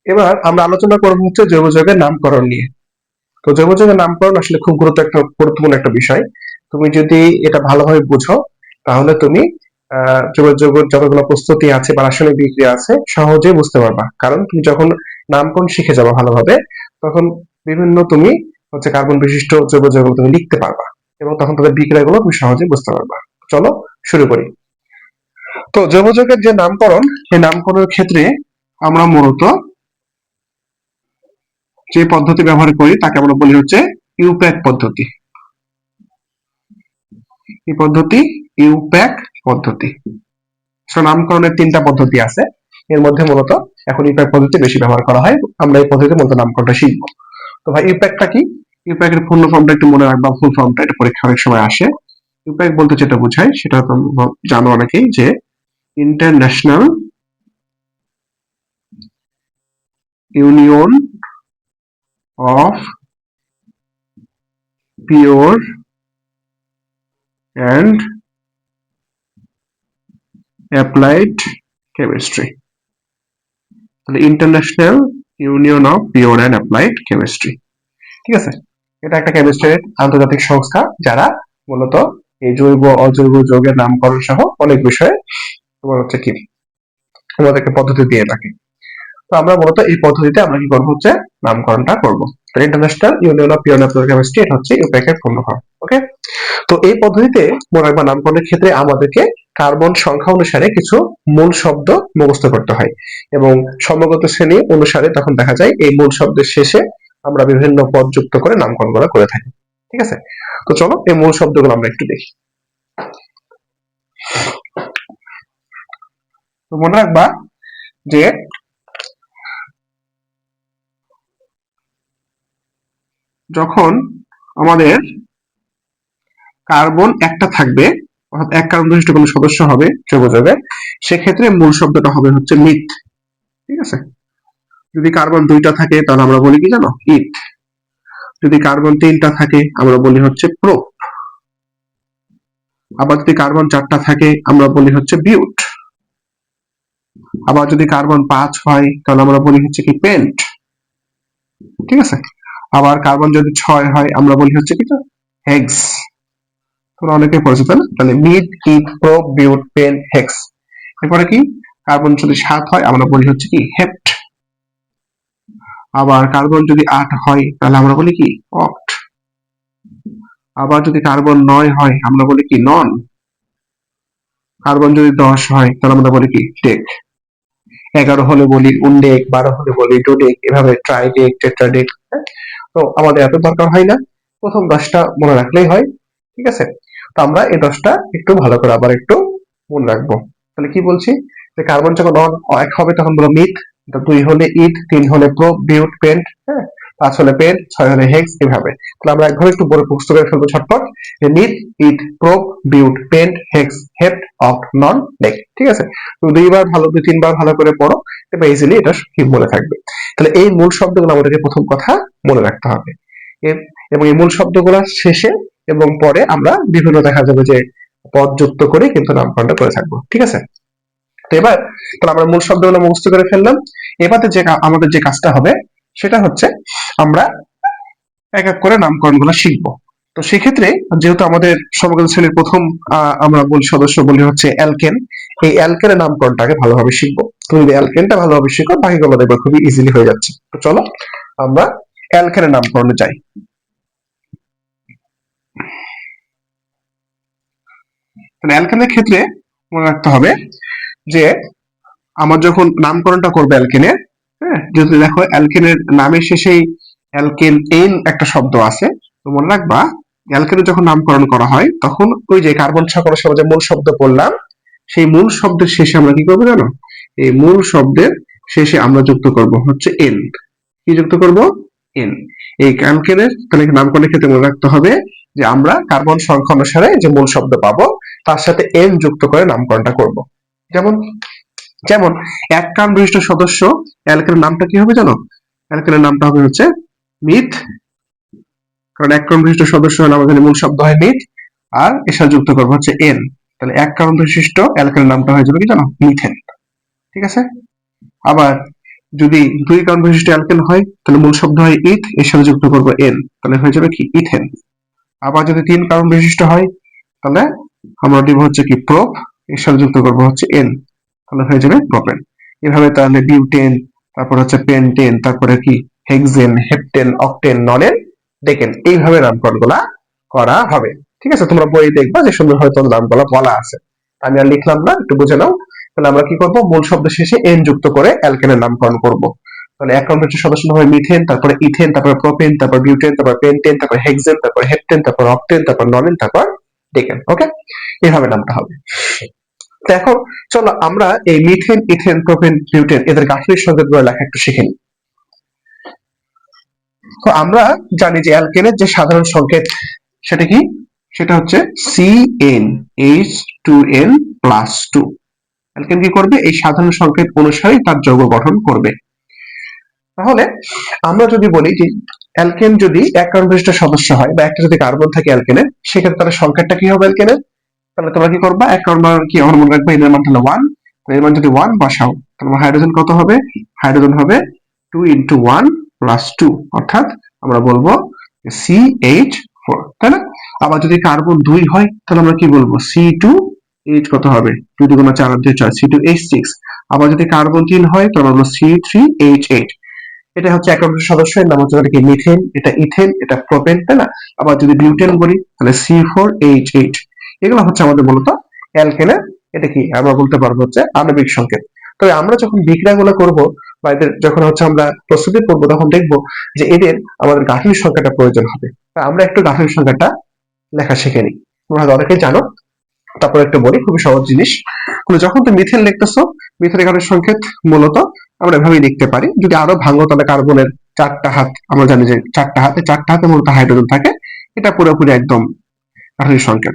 এবার আমরা আলোচনা করবো হচ্ছে জৈব যৌগের নামকরণ নিয়ে। তো জৈব যৌগের নামকরণ আসলে খুব গুরুত্বপূর্ণ একটা বিষয়। তুমি যদি এটা ভালোভাবে বুঝো তাহলে তুমি জৈব যৌগের যতগুলো প্রস্তুতি আছে বা রাসায়নিক বিক্রিয়া আছে সহজেই বুঝতে পারবা। কারণ তুমি যখন নামকরণ শিখে যাবে ভালোভাবে, তখন বিভিন্ন তুমি হচ্ছে কার্বন বিশিষ্ট জৈব যৌগ তুমি লিখতে পারবা এবং তখন তাদের বিক্রিয়াগুলো তুমি সহজেই বুঝতে পারবা। চলো শুরু করি। তো জৈব যৌগের যে নামকরণ, সেই নামকরণের ক্ষেত্রে আমরা মূলত যে পদ্ধতি ব্যবহার করি তাকে আমরা বলি হচ্ছে ইউপ্যাক পদ্ধতি। এই পদ্ধতি ইউপ্যাক পদ্ধতি। নামকরণের 3টা পদ্ধতি আছে, এর মধ্যে মূলত এখন ইউপ্যাক পদ্ধতি বেশি ব্যবহার করা হয়। আমরা এই পদ্ধতিতে মূলত নামকরণটা শিখবো। তো ভাই ইউপ্যাকটা কি? ইউপ্যাকের পূর্ণ ফর্মটা একটু মনে রাখবা, ফুল ফর্মটা, এটা পরীক্ষা অনেক সময় আসে। ইউপ্যাক বলতে যেটা বোঝায় সেটা তো জানো অনেকেই, যে International Union of Pure and Applied Chemistry. তাহলে International Union of Pure and Applied Chemistry, ঠিক আছে? এটা একটা কেমিস্ট্রির আন্তর্জাতিক সংস্থা যারা মূলত এই জৈব অজৈব যৌগের নামকরণ সহ অনেক বিষয়ে তোমার হচ্ছে কি আমাদেরকে পদ্ধতি দিয়ে থাকে। তো আমরা মূলত এই পদ্ধতিতে আমরা কি করবো হচ্ছে নামকরণটা করবো। International Union of Pure and chemistry, এটা হচ্ছে ইউপ্যাকের পূর্ণ ফর্ম। ওকে, তো এই পদ্ধতিতে মনে রাখবা নামকরণের ক্ষেত্রে আমাদেরকে কার্বন সংখ্যা অনুসারে কিছু মূল শব্দ মুখস্থ করতে হয় এবং সমগত শ্রেণী অনুসারে তখন দেখা যায় এই মূল শব্দের শেষে আমরা বিভিন্ন পদ যুক্ত করে নামকরণ করে থাকি। ঠিক আছে, তো চলো এই মূল শব্দগুলো আমরা একটু দেখি। তো মনে রাখবা যে যখন আমাদের কার্বন একটা থাকবে, অর্থাৎ এক কার্বন বিশিষ্ট কোনো সদস্য হবে জৈব যৌগের, সেক্ষেত্রে মূল শব্দটা হবে হচ্ছে মিথ। ঠিক আছে, যদি কার্বন 2টা থাকে তাহলে আমরা বলি কি জানো? ইথ। যদি কার্বন 3টা থাকে আমরা বলি হচ্ছে প্রোপ। আবার যদি কার্বন 4টা থাকে আমরা বলি হচ্ছে বিউট। আবার যদি কার্বন 5 হয় তাহলে আমরা বলি হচ্ছে কি পেন্ট। ঠিক আছে, আবার কার্বন যদি 6 হয় আমরা বলি হচ্ছে কি হেক্স। তোমরা অনেকে পড়েছো তাই না? তাহলে মিথ, ইথ, প্রোপ, বিউট, পেন্ট, হেক্স। এরপরে কি কার্বন যদি 7 হয় আমরা বলি হচ্ছে কি হেপ্ট। আবার কার্বন যদি 8 হয় তাহলে আমরা বলি কি অক্ট। আবার যদি কার্বন 9 হয় আমরা বলি কি নন। কার্বন যদি 10 হয় তাহলে আমরা বলি কি টেক। 11 হলে বলি উনডেক, 12 হলে বলি ডোডেক, এভাবে ট্রাইডেক, টেট্রাডেক। তো আমাদের এত দরকার হয় না, প্রথম 10টা মনে রাখলেই হয়। ঠিক আছে, তো আমরা এই 10টা একটু ভালো করে আবার একটু মনে রাখবো। তাহলে কি বলছি, যে কার্বন যখন এক হবে তখন বলো মিথ, 2 হলে ইথ, 3 হলে প্রো, বিউট, পেন্ট, হ্যাঁ, 5 হলে পেন্ট, 6 হলে হেক্স, এভাবে। তাহলে আমরা একভাবে একটু বড় মুখস্থ করে ফেলবো ঝটপট, যে মিথ, ইথ, প্রোপ, বিউট, পেন্ট, হেক্স, হেপ্ট, অক্ট, নন, ডেক। ঠিক আছে, তুমি 2-3বার ভালো করে পড়ো, এবার ইজিলি এটা কি মনে থাকবে। তাহলে এই মূল শব্দগুলো আমাদেরকে প্রথম কথা মনে রাখতে হবে, এবং এই মূল শব্দগুলোর শেষে এবং পরে আমরা বিভিন্ন দেখা যাবে যে পদ যুক্ত করে কিন্তু নামকরণটা করে থাকবো। ঠিক আছে, তো এবার তাহলে আমরা মূল শব্দগুলো মুখস্থ করে ফেললাম। এবারে যে আমাদের যে কাজটা হবে সেটা হচ্ছে আমরা এক এক করে নামকরণগুলো শিখবো। তো সেক্ষেত্রে যেহেতু আমাদের সমগ্র শ্রেণীর প্রথম আমরা সদস্য বলি হচ্ছে অ্যালকেন, এই অ্যালকেনের নামকরণটাকে ভালোভাবে শিখবো। তুমি যদি অ্যালকেনটা ভালোভাবে শিখো বাকিগুলো দেখবে খুবই ইজিলি হয়ে যাচ্ছে। তো চলো আমরা অ্যালকেনের নামকরণে যাই। অ্যালকেনের ক্ষেত্রে মনে রাখতে হবে যে আমার যখন নামকরণটা করবে অ্যালকেনের, হ্যাঁ, যদি দেখো অ্যালকেনের নামের শেষেই অ্যালকেন এন একটা শব্দ আছে, তো মনে রাখবা অ্যালকেনের যখন নামকরণ করা হয় তখন ওই যে কার্বন ছাঁকড়ার সময় যে মূল শব্দ পড়লাম, সেই মূল শব্দের শেষে আমরা কি করবো জানো? এই মূল শব্দের শেষে আমরা যুক্ত করব হচ্ছে এন। কি যুক্ত করব? এন। এই অ্যালকেনের তাহলে নামকরণের ক্ষেত্রে মনে রাখতে হবে যে আমরা কার্বন সংখ্যা অনুসারে যে মূল শব্দ পাবো তার সাথে এন যুক্ত করে নামকরণটা করব। যেমন যেমন এক কার্বন বিশিষ্ট সদস্য অ্যালকেনের নামটা কি হবে জানো? অ্যালকেনের নামটা হবে হচ্ছে মিথ, কারণ এক কার্বন বিশিষ্ট সদস্য হলে আমাদের মূল শব্দ হয় মিথ, আর এর সাথে যুক্ত করবো হচ্ছে এন। তাহলে এক কার্বন বিশিষ্ট অ্যালকেনের নামটা হয়ে যাবে কি জানো? মিথেন। ঠিক আছে, আবার যদি 2 কার্বন বিশিষ্ট অ্যালকেন হয় তাহলে মূল শব্দ হয় ইথ, এর সাথে যুক্ত করবো এন, তাহলে হয়ে যাবে কি ইথেন। আবার যদি 3 কার্বন বিশিষ্ট হয় তাহলে আমরা দিব হচ্ছে কি প্রোপ, এর সাথে যুক্ত করবো হচ্ছে এন, তাহলে হয়ে যাবে প্রোপেন। এভাবে তাহলে বিউটেন, তারপর হচ্ছে পেন্টেন, তারপরে কি হেক্সেন, হেপ্টেন, অক্টেন, ননেন, ডেকেন, এইভাবে নামকরণগুলা করা হবে। ঠিক আছে, তোমরা বই দেখবা যে সুন্দর হয়তো নামগুলো বলা আছে, আমি আর লিখলাম না, একটু বুঝে নাও। তাহলে আমরা কি করব, মূল শব্দ শেষে এন যুক্ত করে অ্যালকেনের নামকরণ করব। তাহলে এক নম্বর সদস্য হবে মিথেন, তারপরে ইথেন, তারপরে প্রোপেন, তারপর বিউটেন, তারপর পেন্টেন, তারপর হেক্সেন, তারপর হেপ্টেন, তারপর অক্টেন, তারপর ননেন, তারপর ডেকেন। ওকে, এভাবে নামটা হবে। তো এখন চলো আমরা এই মিথেন, ইথেন, প্রোপেন, বিউটেন এদের গাঠনিক সংকেতগুলো লেখা একটু শিখে নিই। তো আমরা জানি যে অ্যালকেনের যে সাধারণ সংকেত সেটা কি, সেটা হচ্ছে CnH2n+2। অ্যালকেন কি করবে, এই সাধারণ সংকেত অনুসারে তার যৌগ গঠন করবে। তাহলে আমরা যদি বলি যে অ্যালকেন যদি এক কার্বন বিশিষ্ট সদস্য হয় বা একটা যদি কার্বন থাকে অ্যালকেনের, সেক্ষেত্রে তার সংকেতটা কি হবে অ্যালকেনের, তাহলে তোমরা কি করবা, এক কার্বন কি আমার মনে রাখবে, এর মান হলো 1, এর মান যদি 1 বসাও তাহলে হাইড্রোজেন কত হবে, হাইড্রোজেন হবে 2 × 1+2, অর্থাৎ আমরা বলবো CH4, তাই না? আবার যদি কার্বন 2 হয় তাহলে আমরা কি বলবো, C2H কত হবে, 2 × 4 = 6, C2H6। আবার যদি কার্বন 3 হয় তাহলে আমরা C3H8। এটা হচ্ছে এক কার্বন সদস্য, এর নাম হচ্ছে কি মিথেন, এটা ইথেন, এটা প্রোপেন, তাই না? আবার যদি বিউটেন বলি তাহলে C4H8। এগুলো হচ্ছে আমাদের মূলত অ্যালকেনের, এটা কি আমরা বলতে পারবো হচ্ছে আণবিক সংকেত। তবে আমরা যখন বিক্রিয়াগুলো করব বা এদের যখন হচ্ছে আমরা প্রস্তুতি করব তখন দেখব যে এদের আমাদের গাঠনিক সংখ্যাটা প্রয়োজন হবে। তা আমরা একটু গাঠনিক সংখ্যাটা লেখা শিখে নিই। তোমরা হয়তো অনেকেই জানো, তারপর একটু বলি, খুবই সহজ জিনিস। যখন তুমি মিথেন লিখতেছো, মিথেন গাঠনিক সংকেত মূলত আমরা এভাবেই লিখতে পারি। যদি আরো ভাঙো তাহলে কার্বনের 4টা হাত, আমরা জানি যে 4টা হাতে, 4টা হাতে মূলত হাইড্রোজেন থাকে, এটা পুরোপুরি একদম গাঠনিক সংকেত।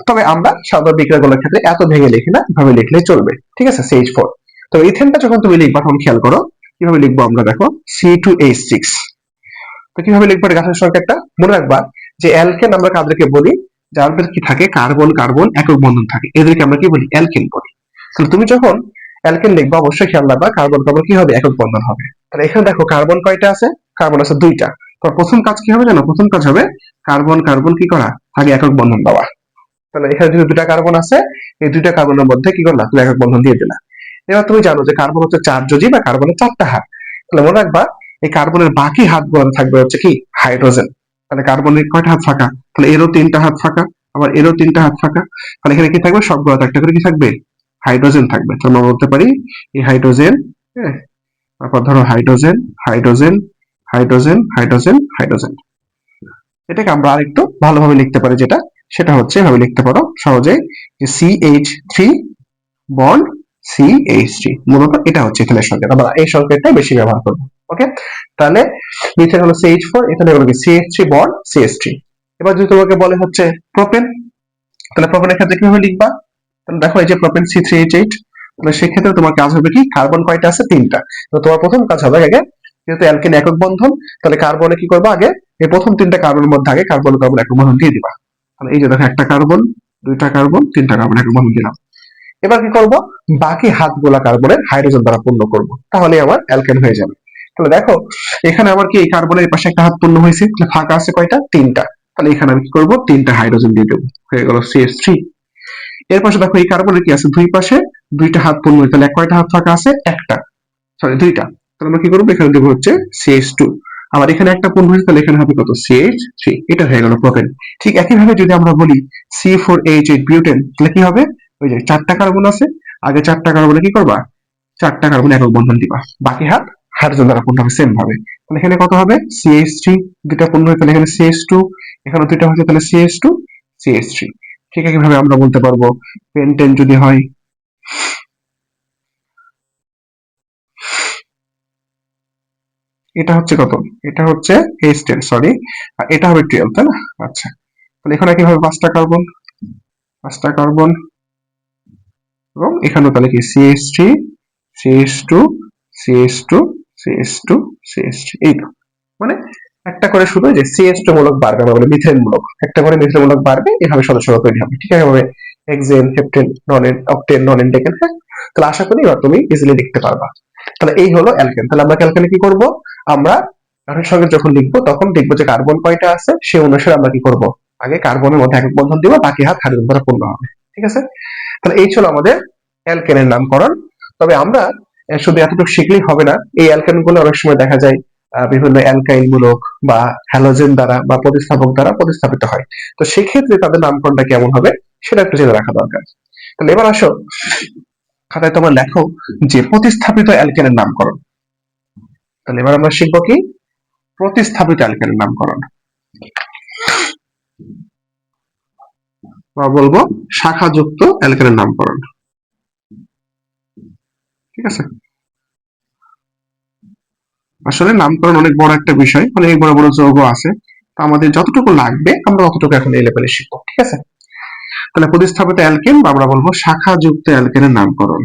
তবে আমরা সাধারণ বিক্রিয়াগুলোর ক্ষেত্রে এত ভেঙে লিখি না, এভাবে লিখলেই চলবে। ঠিক আছে, CH4। তো ইথেনটা যখন তুমি লিখবা তখন খেয়াল করো কিভাবে লিখবো, আমরা দেখো C2H6। তো কিভাবে লিখবো গাঠনিক সংকেতটা, মনে রাখবা যে অ্যালকেন আমরা কাদেরকে বলি, যাদের কি থাকে কার্বন কার্বন একক বন্ধন থাকে, এদেরকে আমরা কি বলি, অ্যালকেন বলি। তাহলে তুমি যখন অ্যালকেন লিখবা অবশ্যই খেয়াল রাখবা কার্বন কার্বন কি হবে, একক বন্ধন হবে। তাহলে এখানে দেখো কার্বন কয়টা আছে, কার্বন আছে 2টা। তো প্রথম কাজ কি হবে জানো, প্রথম কাজ হবে কার্বন কার্বন কি করা, আগে একক বন্ধন দেওয়া। তাহলে এখানে যদি 2টা কার্বন আছে, এই 2টা কার্বনের মধ্যে কি করলা, তুমি একক বন্ধন দিয়ে দিলা। এবার তুমি জানো যে কার্বন হচ্ছে চার্জযোজী বা কার্বনের 4টা হাত। তাহলে মনে রাখবা এই কার্বনের বাকি হাতগুলো থাকবে হচ্ছে কি হাইড্রোজেন। তাহলে কার্বনের কয়টা হাত ফাঁকা, তাহলে এরও 3টা হাত ফাঁকা, আবার এরও 3টা হাত ফাঁকা। তাহলে এখানে কি থাকবে, সবগুলোতে একটা করে কি থাকবে, হাইড্রোজেন থাকবে। তো আমরা বলতে পারি এই হাইড্রোজেন, হ্যাঁ, তারপর ধরো hydrogen hydrogen hydrogen hydrogen hydrogen. এটাকে আমরা আরেকটু ভালোভাবে লিখতে পারি, যেটা সেটা হচ্ছে এভাবে লিখতে পারো সহজেই, যে CH3 বন্ড CH3, মূলত এটা হচ্ছে ইথেনের সংকেত। আমরা এই সংকেতটা বেশি ব্যবহার করব। ওকে, তাহলে মিথেন হলো CH4, এখানে হলো কি CH3 বন্ড CH3। এবার যদি তোমাকে বলে হচ্ছে প্রোপেন, তাহলে প্রোপেনের ক্ষেত্রে কিভাবে লিখবা, তাহলে দেখো এই যে প্রোপেন C3H8, তাহলে সেক্ষেত্রে তোমার কাজ হবে কি, কার্বন কয়টা আছে, 3টা। তো তোমার প্রথম কাজ হবে আগে, যেহেতু অ্যালকেন একক বন্ধন, তাহলে কার্বনে কি করবা, আগে এই প্রথম 3টা কার্বনের মধ্যে আগে কার্বন কার্বন একক বন্ধন দিয়ে দিবা। তাহলে এই যে দেখো একটা কার্বন, 2টা কার্বন, 3টা কার্বন একক বন্ধন দিলাম। এবার কি করব, বাকি হাতগুলা কার্বনের হাইড্রোজেন দ্বারা পূর্ণ করব, তাহলে আমার অ্যালকেন হয়ে যাবে। তাহলে দেখো এখানে আমার কি এই কার্বনের পাশে একটা হাত পূর্ণ হয়েছে, তাহলে ফাঁকা আছে কয়টা, 3টা। তাহলে এখানে আমি কি করব, 3টা হাইড্রোজেন দিয়ে দেবো, হয়ে গেল CH3। এর পাশে দেখো এই কার্বনের কি আছে, দুই পাশে 2টা হাত পূর্ণ হয়েছে, তাহলে কয়টা হাত ফাঁকা আছে, একটা, সরি 2টা। তাহলে আমরা কি করবো, এখানে দেবো হচ্ছে CH2। আবার এখানে একটা পূর্ণ হয়েছে, তাহলে এখানে হবে কত, CH3। এটা হয়ে গেল প্রোপেন। ঠিক একই ভাবে যদি আমরা বলি C4H8 বিউটেন, তাহলে কি হবে, ওই যে 4টা কার্বন আছে, আগে 4টা কার্বনে কি করবা, 4টা কার্বন একক বন্ধন দিবা, বাকি হাত হাইড্রোজেন দ্বারা পূর্ণ হবে সেম ভাবে। তাহলে এখানে কত হবে, CH3, 2টা পূর্ণ হয়েছে তাহলে এখানে CH2, এখানে 2টা হয়েছে তাহলে CH2 CH3। ঠিক একইভাবে আমরা বলতে পারবো পেন্টেন যদি হয়, এটা হচ্ছে কত, এটা হচ্ছে H10, সরি, আর এটা হবে 12, তাই না? আচ্ছা, তাহলে এখানে কিভাবে 5টা কার্বন, 5টা কার্বন, এবং এখানেও তাহলে কি CH3 CH2 CH2 CH2 CH3, এই তো, মানে একটা করে শুধু যে CH2 মূলক বাড়বে, আমরা বলি মিথেন মূলক, একটা করে মিথেন মূলক বাড়বে, এভাবে সদস্য তৈরি হবে। ঠিক আছে, এভাবে hexene, heptene, nonene, octene, nonene, decane. হ্যাঁ, তাহলে আশা করি এবার তুমি ইজিলি লিখতে পারবা। তাহলে এই হলো অ্যালকেন। তাহলে আমরা ক্যালকুলে কি করব, আমরা কাঠের সঙ্গে যখন লিখবো তখন দেখবো যে কার্বন কয়টা আছে, সে অনুসারে আমরা কি করব, আগে কার্বনের মধ্যে একক বন্ধন দিব, বাকি হাত হাইড্রোজেন দ্বারা পূর্ণ হবে। ঠিক আছে, তাহলে এই ছিল আমাদের অ্যালকেনের নামকরণ। তবে আমরা শুধু এতটুকু শিখলেই হবে না, এই অ্যালকেন গুলো অনেক সময় দেখা যায় বিভিন্ন অ্যালকাইল মূলক বা হ্যালোজেন দ্বারা বা প্রতিস্থাপক দ্বারা প্রতিস্থাপিত হয়। তো সেক্ষেত্রে তাদের নামকরণটা কেমন হবে সেটা একটু জেনে রাখা দরকার। তাহলে এবার আসো খাতায় তোমার লেখো যে প্রতিস্থাপিত অ্যালকেনের নামকরণ। তাহলে এবার আমরা শিখবো কি প্রতিস্থাপিত অ্যালকেনের নামকরণ, বা বলবো শাখাযুক্ত অ্যালকেনের নামকরণ। ঠিক আছে, আসলে নামকরণ অনেক বড় একটা বিষয়, অনেক বড় বড় যৌগ আছে, তো আমাদের যতটুকু লাগবে আমরা ততটুকু এখন এই লেভেলে শিখবো। ঠিক আছে, তাহলে প্রতিস্থাপিত অ্যালকেন বা আমরা বলবো শাখাযুক্ত অ্যালকেনের নামকরণ।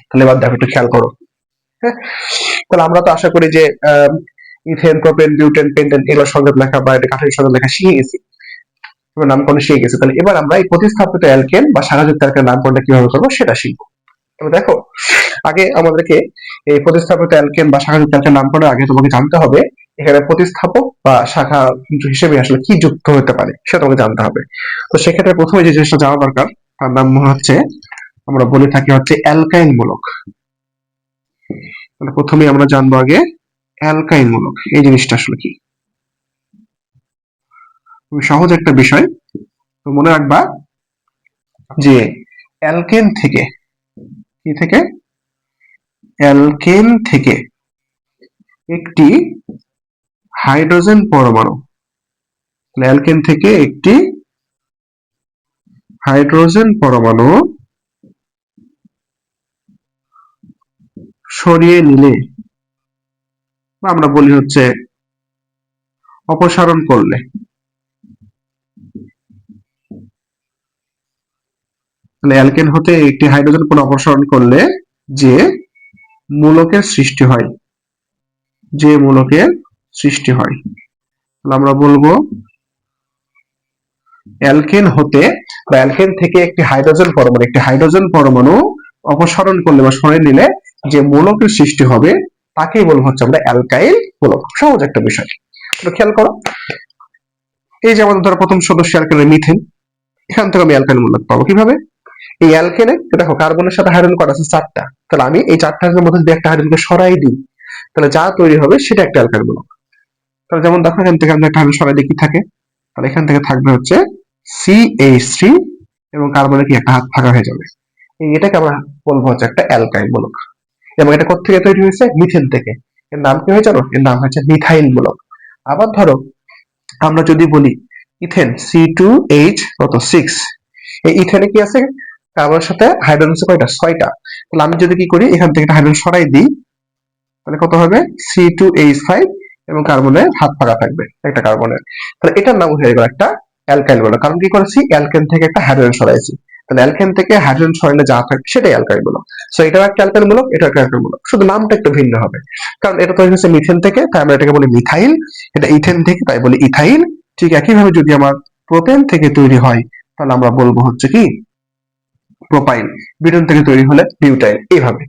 তাহলে এবার দেখো একটু খেয়াল করো। হ্যাঁ, তাহলে আমরা তো আশা করি যে ইথেন, প্রোপেন, বিউটেন, পেন্টেন এগুলোর সংকেত লেখা বা এটা কাঠের সংকেত লেখা শিখে গেছি, নামকরণ শিখে গেছি। তাহলে এবার আমরা এই প্রতিস্থাপিত অ্যালকেন বা শাখাযুক্ত অ্যালকেনের নামকরণটা কিভাবে করবো সেটা শিখবো। তবে দেখো, আগে আমাদেরকে এই প্রতিস্থাপিত অ্যালকেন বা শাখাযুক্ত অ্যালকেন নামকরণের আগে তোমাকে জানতে হবে এখানে প্রতিস্থাপক বা শাখা হিসেবে আসলে কি যুক্ত হতে পারে সেটা তোমাকে জানতে হবে। তো সেক্ষেত্রে প্রথমে যে জিনিসটা জানা দরকার তার নাম হচ্ছে, আমরা বলে থাকি হচ্ছে অ্যালকাইল মূলক। তাহলে প্রথমে আমরা জানবো আগে অ্যালকাইল মূলক এই জিনিসটা আসলে কি। খুবই সহজ একটা বিষয়, তো মনে রাখবা যে অ্যালকেন থেকে, কি থেকে, অ্যালকেন থেকে একটি হাইড্রোজেন পরমাণু, অ্যালকেন থেকে একটি হাইড্রোজেন পরমাণু সরিয়ে নিলে, বা আমরা বলি হচ্ছে অপসারণ করলে, তাহলে অ্যালকেন হতে একটি হাইড্রোজেন পরমাণু অপসারণ করলে যে মূলকের সৃষ্টি হয়, যে মূলকের সৃষ্টি হয়, তাহলে আমরা বলবো অ্যালকেন হতে বা অ্যালকেন থেকে একটি হাইড্রোজেন পরমাণু অপসারণ করলে বা সরিয়ে নিলে যে মূলকের সৃষ্টি হবে তাকেই বলবো হচ্ছে আমরা অ্যালকাইল মূলক। সহজ একটা বিষয়, তো খেয়াল করো, এই যে আমাদের ধরো প্রথম সদস্য অ্যালকেনের মিথেন, এখান থেকে আমি অ্যালকাইল মূলক পাবো কিভাবে, এই অ্যালকেনে দেখো কার্বনের সাথে হাইড্রোজেন কটা আছে, চারটা, তাহলে আমি এই চারটা হাইড্রোজেনের মধ্যে যদি একটা হাইড্রোজেনকে সরাই দিই তাহলে যা তৈরি হবে সেটা একটা অ্যালকাইল মূলক। তাহলে যেমন দেখো এখান থেকে আমরা একটা হাইড্রোজেন সরাই দিই কি থাকে, তাহলে এখান থেকে থাকবে হচ্ছে CH3 এবং কার্বনের কি একটা হাত ফাঁকা হয়ে যাবে, এটাকে আমরা বলবো হচ্ছে একটা অ্যালকাইল মূলক। এবং এটা কোথা থেকে তৈরি হয়েছে, মিথেন থেকে। এর নাম কি হয়ে জানো, এর নাম হচ্ছে মিথাইল মূলক। আবার ধরো আমরা যদি বলি ইথেন C2H কত 6, এই ইথেনে কি আছে, কার্বনের সাথে হাইড্রোজেন আছে কয়টা, 6টা। তাহলে আমি যদি কি করি এখান থেকে একটা হাইড্রোজেন সরাই দিই তাহলে কত হবে C2H5 এবং কার্বনের হাত ফাঁকা থাকবে একটা কার্বনের, তাহলে এটার নাম হয়ে গেল একটা অ্যালকাইল মূলক। কারণ কি করেছি, অ্যালকেন থেকে একটা হাইড্রোজেন সরাইছি, তাহলে অ্যালকেন থেকে হাইড্রোজেন সরাইলে যা থাকবে সেটাই অ্যালকাইল মূলক। সো এটাও একটা অ্যালকাইল মূলক, এটা একটা অ্যালকাইল মূলক, শুধু নামটা একটু ভিন্ন হবে, কারণ এটা তৈরি হচ্ছে মিথেন থেকে তাই আমরা এটাকে বলি মিথাইল, এটা ইথেন থেকে তাই বলি ইথাইল। ঠিক একইভাবে যদি আমার প্রোপেন থেকে তৈরি হয় তাহলে আমরা বলবো হচ্ছে কি প্রোপাইল, বিউটেন থেকে তৈরি হলে বিউটাইল, এইভাবে।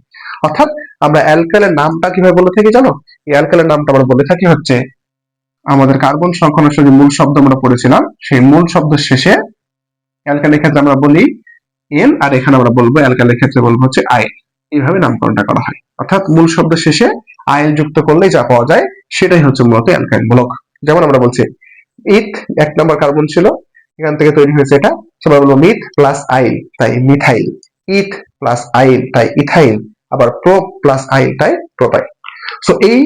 অর্থাৎ আমরা অ্যালকাইলের নামটা কিভাবে বলে থাকি জানো, এই অ্যালকাইলের নামটা আমরা বলে থাকি হচ্ছে আমাদের কার্বন সংখ্যানুসারে যে মূল শব্দ আমরা পড়েছিলাম সেই মূল শব্দ শেষে অ্যালকাইলের ক্ষেত্রে আমরা বলি এন, আর এখানে আমরা বলবো অ্যালকাইলের ক্ষেত্রে বলবো হচ্ছে আইল, এইভাবে নামকরণটা করা হয়। অর্থাৎ মূল শব্দ শেষে আইল যুক্ত করলেই যা পাওয়া যায় সেটাই হচ্ছে মূলত অ্যালকাইল মূলক। যেমন আমরা বলছি ইথ 1 নম্বর কার্বন ছিল, এখান থেকে তৈরি হয়েছে এটা, সবাই বলবো মিথ প্লাস আইল তাই মিথাইল, ইথ প্লাস আইল তাই ইথাইল, আবার প্রোপ প্লাস আইল তাই প্রোপাইল। সো এই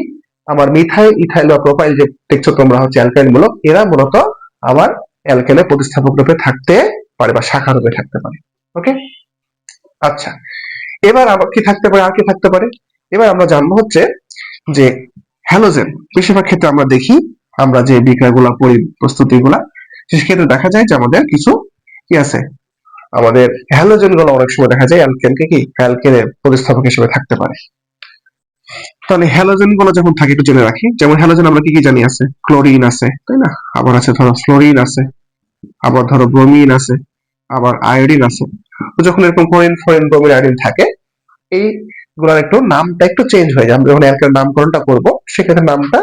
আমার মিথাইল, ইথাইল বা প্রোপাইল যে দেখছো তোমরা হচ্ছে অ্যালকাইল মূলক, এরা মূলত আমার অ্যালকেনের প্রতিস্থাপক রূপে থাকতে পারে বা শাখা রূপে থাকতে পারে। ওকে, আচ্ছা, এবার আবার কি থাকতে পারে, আর কি থাকতে পারে, এবার আমরা জানবো হচ্ছে যে হ্যালোজেন। বেশিরভাগ ক্ষেত্রে আমরা দেখি, আমরা যে বিক্রিয়াগুলা পড়ি, প্রস্তুতিগুলা, সেক্ষেত্রে দেখা যায় যে আমাদের কিছু কি আছে, আমাদের হ্যালোজেন গুলো অনেক সময় দেখা যায় অ্যালকেনকে কি অ্যালকেনের প্রতিস্থাপক হিসেবে থাকতে পারে। তাহলে হ্যালোজেন গুলো যখন থাকে একটু জেনে রাখি, যেমন হ্যালোজেন আমরা কি কি জানি আছে, ক্লোরিন আছে তাই না, আবার আছে ধরো ফ্লোরিন আছে, আবার ধরো ব্রোমিন আছে, আবার আয়োডিন আছে। তো যখন এরকম ক্লোরিন ফ্লোরিন ব্রোমিন আয়োডিন থাকে, এই গুলার একটু নামটা একটু চেঞ্জ হয়ে যায়। আমরা যখন এর নামকরণটা করবো সেক্ষেত্রে নামটা,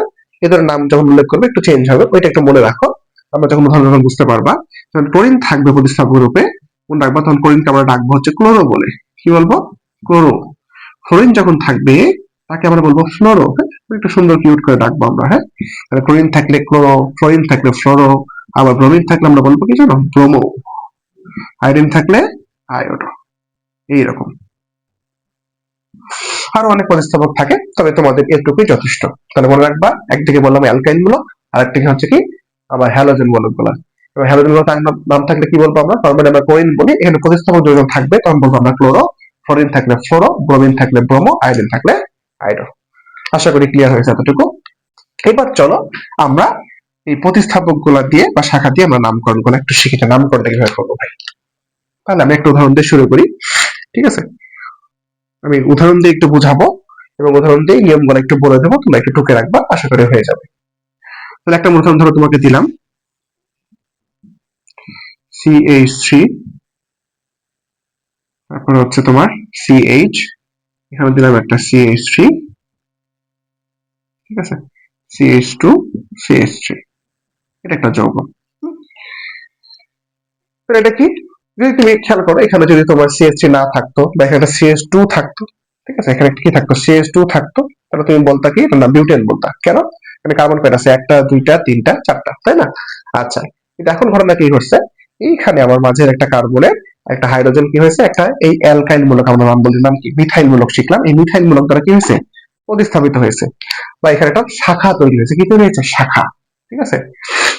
এদের নাম যখন উল্লেখ করবে একটু চেঞ্জ হবে, ওইটা একটু মনে রাখো। আমরা যখন উদাহরণ যখন বুঝতে পারবা, যখন ক্লোরিন থাকবে প্রতিস্থাপক রূপে কোন ডাকবা, তখন ক্লোরিনকে আমরা ডাকবো হচ্ছে ক্লোরো বলে। কি বলবো? ক্লোরো। ফ্লোরিন যখন থাকবে তাকে আমরা বলবো ফ্লোরো। হ্যাঁ, একটু সুন্দর কিউট করে ডাকবো আমরা। হ্যাঁ, তাহলে ক্লোরিন থাকলে ক্লোরো, ফ্লোরিন থাকলে ফ্লোরো, আবার ব্রোমিন থাকলে আমরা বলবো কি জানো, ব্রোমো, আয়োডিন থাকলে আয়োডো, এইরকম। আরো অনেক প্রতিস্থাপক থাকে, তবে তোমাদের এটুকুই যথেষ্ট। তাহলে মনে রাখবা, একদিকে বললাম অ্যালকাইন মূলক, আরেকদিকে হচ্ছে কি আবার হ্যালোজেন মূলক গুলা। এবার হ্যালোজেন মূলক নাম থাকলে কি বলবো আমরা, নরমালি আমরা ক্লোরিন বলি, এখানে প্রতিস্থাপক যখন থাকবে তখন বলবো আমরা ক্লোরো, ফ্লোরিন থাকলে ফ্লোরো, ব্রোমিন থাকলে ব্রোমো, আয়োডিন থাকলে আয়োডো। আশা করি ক্লিয়ার হয়েছে এতটুকু। এবার চলো আমরা এই প্রতিস্থাপক গুলা দিয়ে বা শাখা দিয়ে আমরা নামকরণ গুলো একটু শিখি। নামকরণটা কিভাবে করবো ভাই, তাহলে আমি একটা উদাহরণ দিয়ে শুরু করি। ঠিক আছে, আমি উদাহরণ দিয়ে একটু বুঝাবো এবং উদাহরণ দিয়ে নিয়মগুলো একটু বলে দেবো, তোমরা একটু টুকে রাখবা, আশা করি হয়ে যাবে। তাহলে একটা উদাহরণ ধরো তোমাকে দিলাম, CH3, তারপর হচ্ছে তোমার CH, এখানে দিলাম একটা CH3, ঠিক আছে, CH2, CH3, এটা একটা যৌগ। এটা কি, যদি তুমি খেয়াল করো এখানে যদি তোমার CH3 না থাকতো বা এখানে একটা CH2 থাকতো, ঠিক আছে, এখানে কি থাকতো, CH2 থাকতো, তাহলে তুমি বলতা কি, এটা না বিউটেন বলতা। কেন? এখানে কার্বন কয়টা আছে, একটা দুইটা তিনটা চারটা, তাই না? আচ্ছা, কিন্তু এখন ঘটনা কি ঘটছে, এইখানে আমার মাঝের একটা কার্বনের একটা হাইড্রোজেন কি হয়েছে, একটা এই অ্যালকাইল মূলক আমরা নাম বললাম কি, মিথাইল মূলক শিখলাম, এই মিথাইল মূলক দ্বারা কি হয়েছে, প্রতিস্থাপিত হয়েছে, বা এখানে একটা শাখা তৈরি হয়েছে। কি তৈরি হয়েছে? শাখা। ঠিক আছে,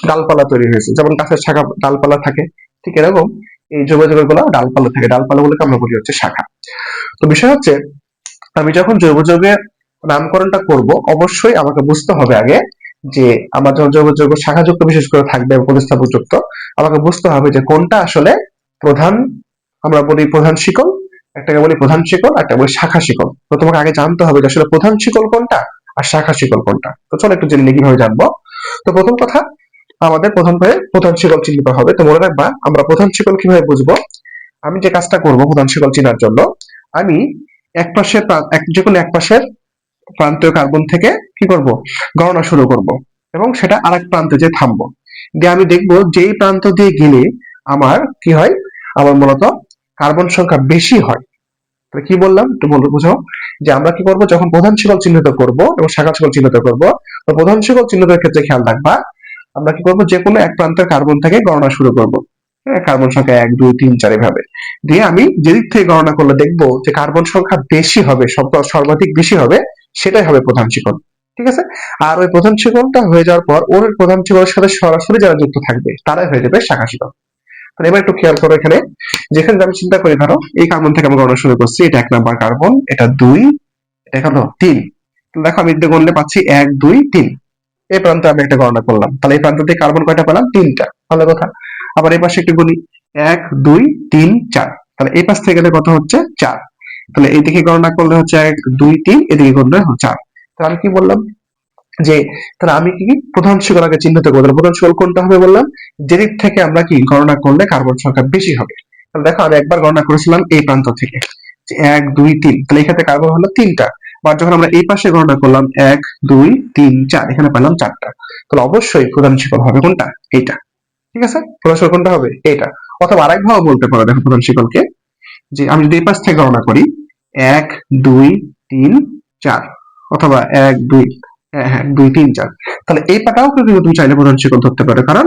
ডালপালা তৈরি হয়েছে, যেমন গাছের শাখা ডালপালা থাকে, ঠিক এরকম এই যোগাযোগের গুলো ডালপালা থাকে, ডালপালা গুলোকে আমরা বলি হচ্ছে শাখা। তো বিষয় হচ্ছে, আমি যখন জৈব যৌগের নামকরণটা করব, অবশ্যই আমাকে বুঝতে হবে আগে যে আমার যখন জৈব যৌগ শাখাযুক্ত বিশেষ করে থাকবে প্রতিস্থাপক যুক্ত, আমাকে বুঝতে হবে যে কোনটা আসলে প্রধান, আমরা বলি প্রধান শিকল, একটাকে বলি প্রধান শিকল, একটা বলি শাখা শিকল। তো তোমাকে আগে জানতে হবে যে আসলে প্রধান শিকল কোনটা আর শাখা শিকল কোনটা। তো চলো একটু জেনে নিই কিভাবে জানবো। তো প্রথম কথা, আমাদের প্রথম করে প্রধান শিকল চিহ্নিত হবে। তো মনে রাখবা, আমরা প্রধান শিকল কিভাবে বুঝবো, আমি যে কাজটা করব প্রধান শিকল চেনার জন্য, আমি এক পাশে যে কোনো এক পাশের প্রান্তীয় কার্বন থেকে কি করব, গণনা শুরু করব এবং সেটা আরেক প্রান্তে যে থামবো, দিয়ে আমি দেখব যেই প্রান্ত দিয়ে গেলে আমার কি হয়, আমার মূলত কার্বন সংখ্যা বেশি হয়। তাহলে কি বললাম একটু বলবো, বুঝো, যে আমরা কি করব, যখন প্রধান শিকল চিহ্নিত করব এবং শাখা শিকল চিহ্নিত করব, তো প্রধান শিকল চিহ্নিতের ক্ষেত্রে খেয়াল রাখবা, আমরা কি করব, যে কোনো এক প্রান্তের কার্বন থেকে গণনা শুরু করব। হ্যাঁ, কার্বন সংখ্যা 1 2 3 4 এভাবে দিয়ে আমি যেদিক থেকে গণনা করলে দেখবো যে কার্বন সংখ্যা বেশি হবে, সর্বাধিক বেশি হবে, সেটাই হবে প্রধান শিকল। ঠিক আছে, আর ওই প্রধান শিকলটা হয়ে যাওয়ার পর ওর প্রধান শিকলের সাথে সরাসরি যারা যুক্ত থাকবে তারাই হয়ে যাবে শাখা শিকল। তাহলে এবার একটু খেয়াল করো, এখানে যেখানে আমি চিন্তা করি, ধরো এই কার্বন থেকে আমি গণনা শুরু করছি, এটা 1 নাম্বার কার্বন, এটা 2, এটা হলো 3। দেখো আমি গণলে পাচ্ছি 1 2 3, এই প্রান্তে আমি একটা গণনা করলাম, তাহলে এই প্রান্ত থেকে কার্বন কয়টা পেলাম, 3টা, ভালো কথা। আবার এই পাশে একটু গুনি, 1 2 3 4, তাহলে এই পাশ থেকে গেলে কত হচ্ছে, 4। তাহলে এই দিকে গণনা করলে হচ্ছে 1 2 3, এদিকে করলে 4। তাহলে আমি কি বললাম, যে তাহলে আমি কি প্রধান শিকল আগে চিহ্নিত করবো। তাহলে প্রধান শিকল কোনটা হবে বললাম, যেদিক থেকে আমরা কি গণনা করলে কার্বন সংখ্যা বেশি হবে। তাহলে দেখো আমি একবার গণনা করেছিলাম এই প্রান্ত থেকে, যে 1 2 3, তাহলে এই ক্ষেত্রে কার্বন হলো 3টা। বা যখন আমরা এই পাশে গণনা করলাম 1 2 3 4, এখানে পেলাম 4টা। তাহলে অবশ্যই প্রধান শিকল হবে কোনটা, এইটা। ঠিক আছে, প্রধান শিকল কোনটা হবে, এইটা। অথবা আরেকভাবে বলতে পারো, দেখো প্রধান শিকলকে, যে আমি যদি এই পাশ থেকে গণনা করি 1 2 3 4, অথবা 1 2, হ্যাঁ 2 3 4, তাহলে এই পাটাও কিন্তু তুমি চাইলে প্রধান শিকল ধরতে পারো, কারণ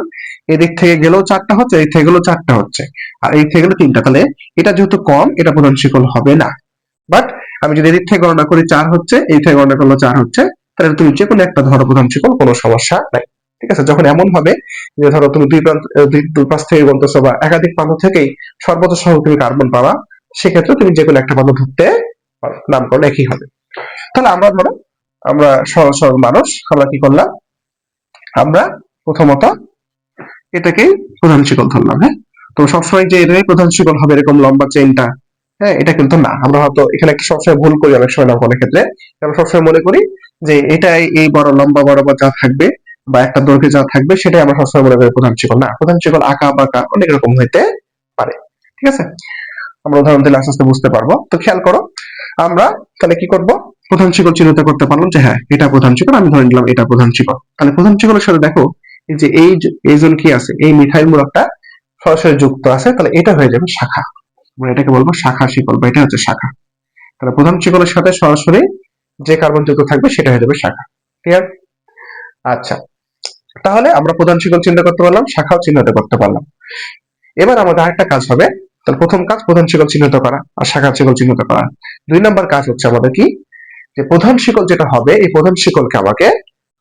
এদিক থেকে গেলেও 4টা হচ্ছে, এই থেকে গেলেও 4টা হচ্ছে, আর এই থেকে গেলেও 3টা। তাহলে এটা যেহেতু কম, এটা প্রধান শিকল হবে না। বাট আমি যদি এদিক থেকে গণনা করি 4 হচ্ছে, এই থেকে গণনা করলে 4 হচ্ছে, তাহলে তুমি যে কোনো একটা ধরো প্রধান শিকল, কোনো সমস্যা নাই। ঠিক আছে, যখন এমন হবে যে ধরো তুমি দুই পাশ থেকে বলতেছো বা একাধিক প্রান্ত থেকেই সর্বোচ্চ সংখ্যক তুমি কার্বন পাবা, সেক্ষেত্রে তুমি যে কোনো একটা প্রান্ত ধরতে পারো, নামকরণ একই হবে। তাহলে আমরা ধরো, আমরা সরল সরল মানুষ, আমরা কি করলাম, আমরা প্রথমত এটাকেই প্রধান শিকল ধরলাম। হ্যাঁ, তো সবসময় যে এটাই প্রধান শিকল হবে এরকম লম্বা চেইনটা হ্যাঁ, এটা কিন্তু না। আমরা হয়তো এখানে একটা সবসময় ভুল করি অনেক সময় নামকরণের ক্ষেত্রে। আমরা সবসময় মনে করি যে এটাই এই বড় লম্বা বরাবর যা থাকবে বা একটা দৈর্ঘ্যে যা থাকবে সেটাই আমরা সবসময় মনে করি প্রধান শিকল। না, প্রধান শিকল আঁকা বাঁকা অনেক রকম হইতে পারে। ঠিক আছে? আমরা উদাহরণ দিলে আস্তে আস্তে বুঝতে পারবো। তো খেয়াল করো, আমরা তাহলে কি করব? প্রধান শিকল চিহ্নিত করতে পারলাম যে হ্যাঁ এটা প্রধান শিকল, আমি ধরে নিলাম এটা প্রধান শিকল। তাহলে প্রধান শিকলের সাথে দেখো এই যে এই জন কি আছে, এই মিথাইল মূলকটা সরাসরি যুক্ত আছে, তাহলে এটা হয়ে যাবে শাখা। আমরা এটাকে বলবো শাখা শিকল, বা এটা হচ্ছে শাখা। তাহলে প্রধান শিকলের সাথে সরাসরি যে কার্বন যুক্ত থাকবে সেটা হয়ে যাবে শাখা। ক্লিয়ার? আচ্ছা, তাহলে আমরা প্রধান শিকল চিহ্নিত করতে পারলাম, শাখাও চিহ্নিত করতে পারলাম। এবার আমাদের আরেকটা কাজ হবে। তাহলে প্রথম কাজ প্রধান শিকল চিহ্নিত করা আর শাখা শিকল চিহ্নিত করা। 2 নাম্বার কাজ হচ্ছে আমাদের কি, যে প্রধান শিকল যেটা হবে এই প্রধান শিকলকে আমাকে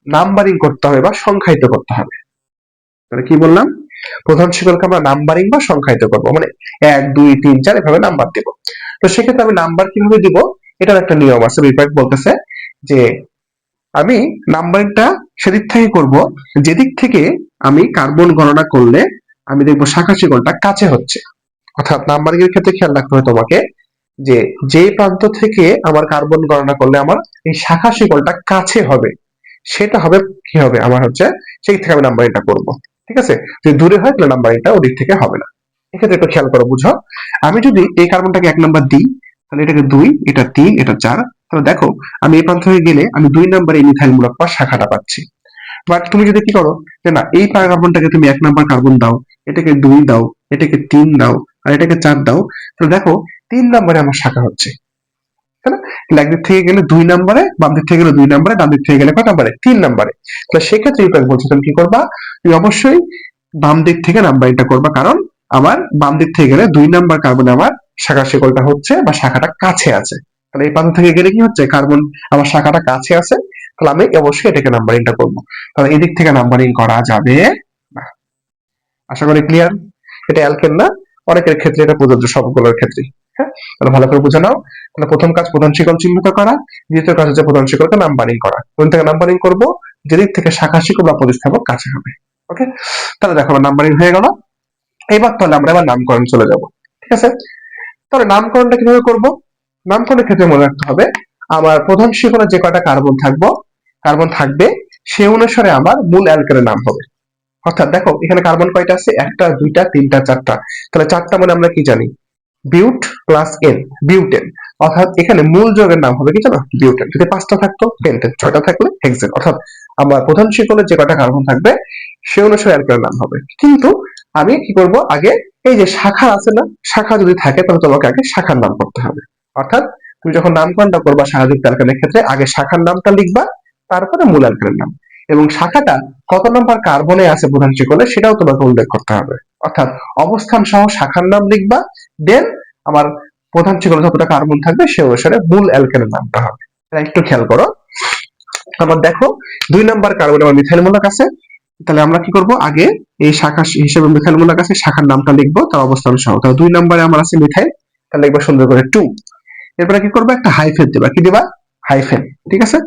নাম্বারিং করতে হবে বা সংখ্যায়িত করতে হবে। তাহলে কি বললাম? প্রধান শিকলকে আমরা নাম্বারিং বা সংখ্যায়িত করবো, মানে 1 2 3 4 এভাবে নাম্বার দেব। তো সেক্ষেত্রে আমি নাম্বার কিভাবে দিব, এটার একটা নিয়ম আছে। বিপাক বলতেছে যে আমি নাম্বারিংটা সেদিক থেকে করব যেদিক থেকে আমি কার্বন গণনা করলে আমি দেখবো শাখা শিকলটা কাছে হচ্ছে। অর্থাৎ নাম্বারিং এর ক্ষেত্রে খেয়াল রাখতে হবে তোমাকে যে যে প্রান্ত থেকে আমার কার্বন গণনা করলে আমার এই শাখা শিকলটা কাছে হবে সেটা হবে কি হবে আমার হচ্ছে সেই থেকে আমি নাম্বারিংটা করব। ঠিক আছে? যদি দূরে হয় তাহলে নাম্বারিংটা ওদিক থেকে হবে না। এক্ষেত্রে একটু খেয়াল করো, বুঝো। আমি যদি এই কার্বনটাকে 1 নাম্বার দিই, তাহলে এটাকে 2, এটা 3, এটা 4, তাহলে দেখো আমি এই প্রান্ত হয়ে গেলে আমি 2 নাম্বারে এই মিথাইল মূলক বা শাখাটা পাচ্ছি। বাট তুমি যদি কি করো যে না এই কার্বনটাকে তুমি 1 নাম্বার কার্বন দাও, এটাকে 2 দাও, এটাকে 3 দাও আর এটাকে 4 দাও, তাহলে দেখো 3 নাম্বারে আমার শাখা হচ্ছে। তাই না? তাহলে একদিক থেকে গেলে 2 নাম্বারে, বাম দিক থেকে গেলে 2 নাম্বারে, ডান দিক থেকে গেলে কত নাম্বারে? 3 নাম্বারে। তাহলে সেক্ষেত্রে ইউপ্যাক বলছে তুমি কি করবা? তুমি অবশ্যই বাম দিক থেকে নাম্বারিংটা করবা, কারণ আমার বাম দিক থেকে গেলে 2 নাম্বার কার্বনে আমার শাখা শিকলটা হচ্ছে বা শাখাটা কাছে আছে। তাহলে এই প্রান্ত থেকে গেলে কি হচ্ছে, কার্বন আমার শাখাটা কাছে আছে, তাহলে আমি অবশ্যই এটাকে নাম্বারিংটা করবো। তাহলে এদিক থেকে নাম্বারিং করা যাবে না। আশা করি ক্লিয়ার। এটা অ্যালকেন না, অনেকের ক্ষেত্রে এটা প্রযোজ্য, সবগুলোর ক্ষেত্রে। হ্যাঁ, তাহলে ভালো করে বুঝে নাও। তাহলে প্রথম কাজ প্রধান শিকল চিহ্নিত করা, দ্বিতীয় কাজ হচ্ছে প্রধান শিকলকে নাম্বারিং করা। কোন থেকে নাম্বারিং করব? যেদিক থেকে শাখা শিকল বা প্রতিস্থাপক কাছে হবে। ওকে, তাহলে দেখো আমার নাম্বারিং হয়ে গেল। এবার তাহলে আমরা এবার নামকরণ চলে যাব। ঠিক আছে? তাহলে নামকরণটা কিভাবে করব? নামকরণের ক্ষেত্রে মনে রাখতে হবে আমার প্রধান শিকলে যে কয়টা কার্বন থাকবে সে অনুসারে আমার মূল অ্যালকেনের নাম হবে। অর্থাৎ দেখো এখানে কার্বন কয়টা আছে? 1টা 2টা 3টা 4টা। তাহলে 4টা মানে আমরা কি জানি? বিউট প্লাস এন, বিউটেন। অর্থাৎ এখানে মূল যৌগের নাম হবে কি জানো? বিউটেন। যদি 5টা থাকতো পেন্টেন, 6টা থাকলে হেক্সেন। অর্থাৎ আমার প্রধান শিকলের যে কয়টা কার্বন থাকবে সে অনুসারে অ্যালকেনের নাম হবে। কিন্তু আমি কি করব, আগে এই যে শাখা আছে না, শাখা যদি থাকে তাহলে তোমাকে আগে শাখার নাম করতে হবে। অর্থাৎ তুমি যখন নামকরণটা করবা শাখাযুক্ত অ্যালকেনের ক্ষেত্রে আগে শাখার নামটা লিখবা, তারপরে মূল অ্যালকেনের নাম। এবং শাখাটা কত নম্বর কার্বনে আছে প্রধান শিকলে সেটাও তোমাকে উল্লেখ করতে হবে। অর্থাৎ অবস্থান সহ শাখার নাম লিখবা, দেন আমার প্রধান শিকলে যতটা কার্বন থাকবে সে অনুসারে মূল অ্যালকেনের নামটা হবে। একটু খেয়াল করো, আমার দেখো 2 নাম্বার কার্বনে আমার মিথাইল মূলক আছে। তাহলে আমরা কি করব, আগে এই শাখা হিসেবে মিথাইল মূলক আছে, শাখার নামটা লিখবো তার অবস্থান সহ। তাহলে 2 নম্বরে আমার আছে মিথাইল, তাহলে লিখবো সুন্দর করে 2। এরপরে কি করবো, একটা হাইফেন দিবা। কি দিবা? হাইফেন। ঠিক আছে?